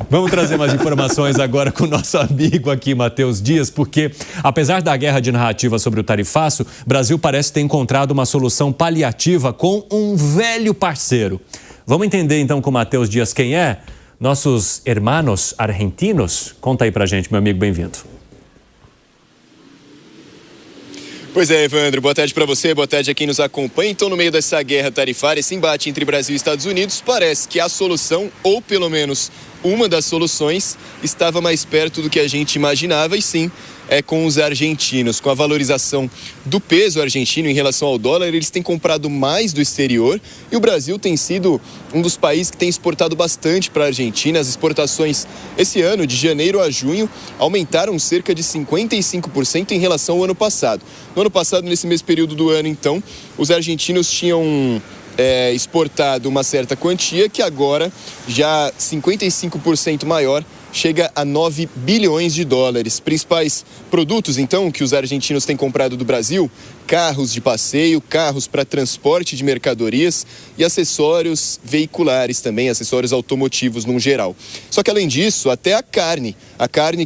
Vamos trazer mais informações agora com o nosso amigo aqui, Matheus Dias, porque apesar da guerra de narrativa sobre o tarifaço, o Brasil parece ter encontrado uma solução paliativa com um velho parceiro. Vamos entender então com o Matheus Dias quem é? Nossos hermanos argentinos? Conta aí pra gente, meu amigo, bem-vindo. Pois é, Evandro, boa tarde para você, boa tarde a quem nos acompanha. Então, no meio dessa guerra tarifária, esse embate entre Brasil e Estados Unidos, parece que a solução, ou pelo menos uma das soluções, estava mais perto do que a gente imaginava, e sim, é com os argentinos. Com a valorização do peso argentino em relação ao dólar, eles têm comprado mais do exterior e o Brasil tem sido um dos países que tem exportado bastante para a Argentina. As exportações esse ano, de janeiro a junho, aumentaram cerca de 55% em relação ao ano passado. No ano passado, nesse mesmo período do ano, então, os argentinos tinham exportado uma certa quantia que agora, já 55% maior, chega a 9 bilhões de dólares. Principais produtos, então, que os argentinos têm comprado do Brasil: carros de passeio, carros para transporte de mercadorias e acessórios veiculares também, acessórios automotivos no geral. Só que, além disso, até a carne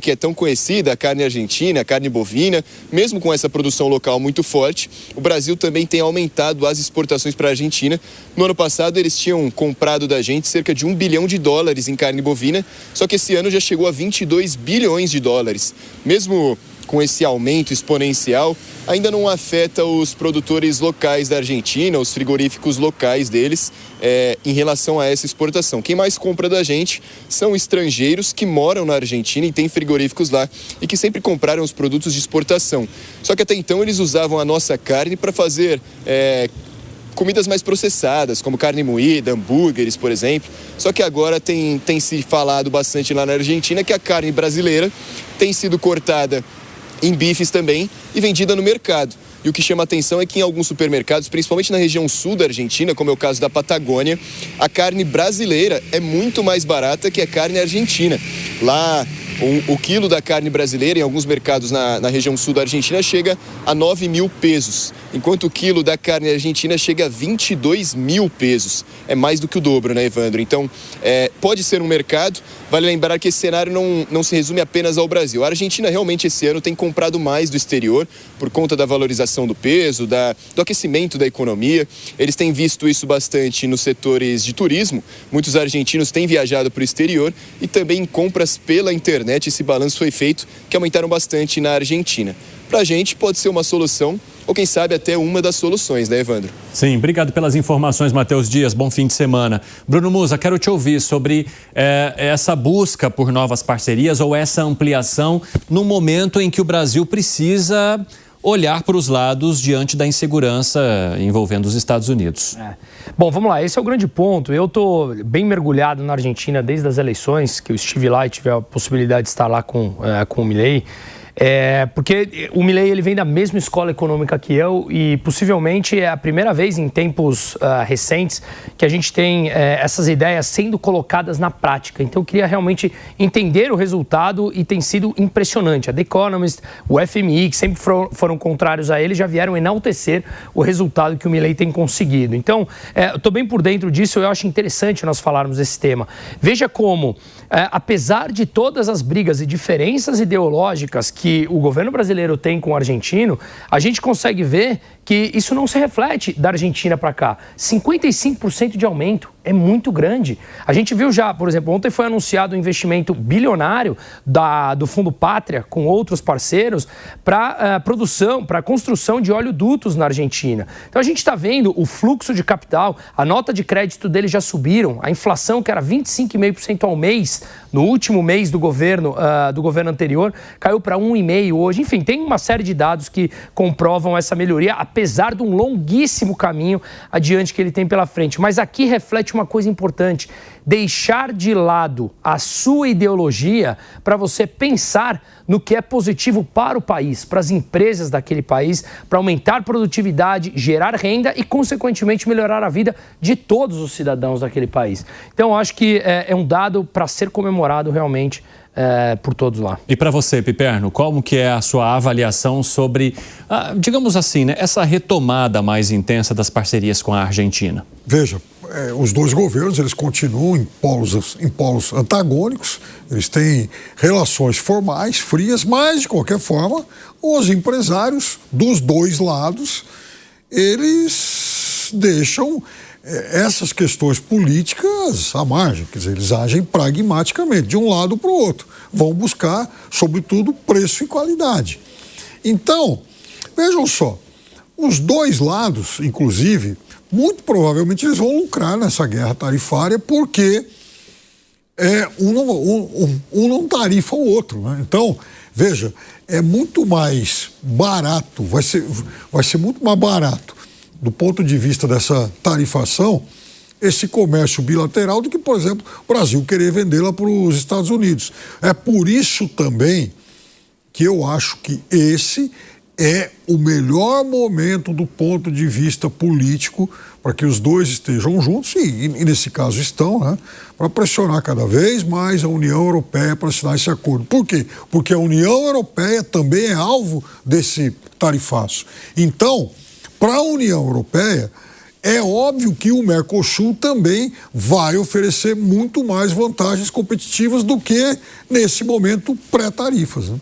que é tão conhecida, a carne argentina, a carne bovina, mesmo com essa produção local muito forte, o Brasil também tem aumentado as exportações para a Argentina. No ano passado, eles tinham comprado da gente cerca de 1 bilhão de dólares em carne bovina, só que esse ano já chegou a 22 bilhões de dólares. Mesmo com esse aumento exponencial, ainda não afeta os produtores locais da Argentina, os frigoríficos locais deles, em relação a essa exportação. Quem mais compra da gente são estrangeiros que moram na Argentina e têm frigoríficos lá e que sempre compraram os produtos de exportação. Só que até então eles usavam a nossa carne para fazer comidas mais processadas, como carne moída, hambúrgueres, por exemplo. Só que agora tem se falado bastante lá na Argentina que a carne brasileira tem sido cortada em bifes também e vendida no mercado. E o que chama atenção é que em alguns supermercados, principalmente na região sul da Argentina, como é o caso da Patagônia, a carne brasileira é muito mais barata que a carne argentina. Lá, o quilo da carne brasileira, em alguns mercados na região sul da Argentina, chega a 9 mil pesos, enquanto o quilo da carne argentina chega a 22 mil pesos. É mais do que o dobro, né, Evandro? Então, pode ser um mercado. Vale lembrar que esse cenário não se resume apenas ao Brasil. A Argentina realmente esse ano tem comprado mais do exterior por conta da valorização do peso, do aquecimento da economia. Eles têm visto isso bastante nos setores de turismo. Muitos argentinos têm viajado para o exterior e também em compras pela internet. Esse balanço foi feito, que aumentaram bastante na Argentina. Para a gente pode ser uma solução, ou quem sabe até uma das soluções, né, Evandro? Sim, obrigado pelas informações, Matheus Dias. Bom fim de semana. Bruno Musa, quero te ouvir sobre essa busca por novas parcerias ou essa ampliação no momento em que o Brasil precisa olhar para os lados diante da insegurança envolvendo os Estados Unidos. Bom, vamos lá, esse é o grande ponto. Eu estou bem mergulhado na Argentina desde as eleições, que eu estive lá e tive a possibilidade de estar lá com o Milei. Porque o Milei ele vem da mesma escola econômica que eu e possivelmente é a primeira vez em tempos recentes que a gente tem essas ideias sendo colocadas na prática. Então eu queria realmente entender o resultado e tem sido impressionante. A The Economist, o FMI, que sempre foram contrários a ele, já vieram enaltecer o resultado que o Milei tem conseguido. Então, eu estou bem por dentro disso, eu acho interessante nós falarmos desse tema. Veja como, apesar de todas as brigas e diferenças ideológicas que o governo brasileiro tem com o argentino, a gente consegue ver que isso não se reflete da Argentina para cá. 55% de aumento é muito grande. A gente viu já, por exemplo, ontem foi anunciado um investimento bilionário do Fundo Pátria com outros parceiros para produção, para construção de oleodutos na Argentina. Então a gente está vendo o fluxo de capital, a nota de crédito deles já subiram, a inflação que era 25,5% ao mês no último mês do governo anterior, caiu para 1,5% hoje. Enfim, tem uma série de dados que comprovam essa melhoria, apesar de um longuíssimo caminho adiante que ele tem pela frente. Mas aqui reflete uma coisa importante: deixar de lado a sua ideologia para você pensar no que é positivo para o país, para as empresas daquele país, para aumentar produtividade, gerar renda e, consequentemente, melhorar a vida de todos os cidadãos daquele país. Então, eu acho que é um dado para ser comemorado realmente por todos lá. E para você, Piperno, como que é a sua avaliação sobre, digamos assim, né, essa retomada mais intensa das parcerias com a Argentina? Veja, os dois governos, eles continuam em polos antagônicos, eles têm relações formais, frias, mas, de qualquer forma, os empresários dos dois lados, eles deixam essas questões políticas à margem, quer dizer, eles agem pragmaticamente, de um lado para o outro, vão buscar, sobretudo, preço e qualidade. Então, vejam só, os dois lados, inclusive, muito provavelmente eles vão lucrar nessa guerra tarifária porque um não tarifa o outro, né? Então, veja, é muito mais barato, vai ser muito mais barato do ponto de vista dessa tarifação esse comércio bilateral do que, por exemplo, o Brasil querer vendê-la para os Estados Unidos. É por isso também que eu acho que esse é o melhor momento do ponto de vista político para que os dois estejam juntos, e nesse caso estão, né, para pressionar cada vez mais a União Europeia para assinar esse acordo. Por quê? Porque a União Europeia também é alvo desse tarifaço. Então, para a União Europeia, é óbvio que o Mercosul também vai oferecer muito mais vantagens competitivas do que, nesse momento, pré-tarifas, né?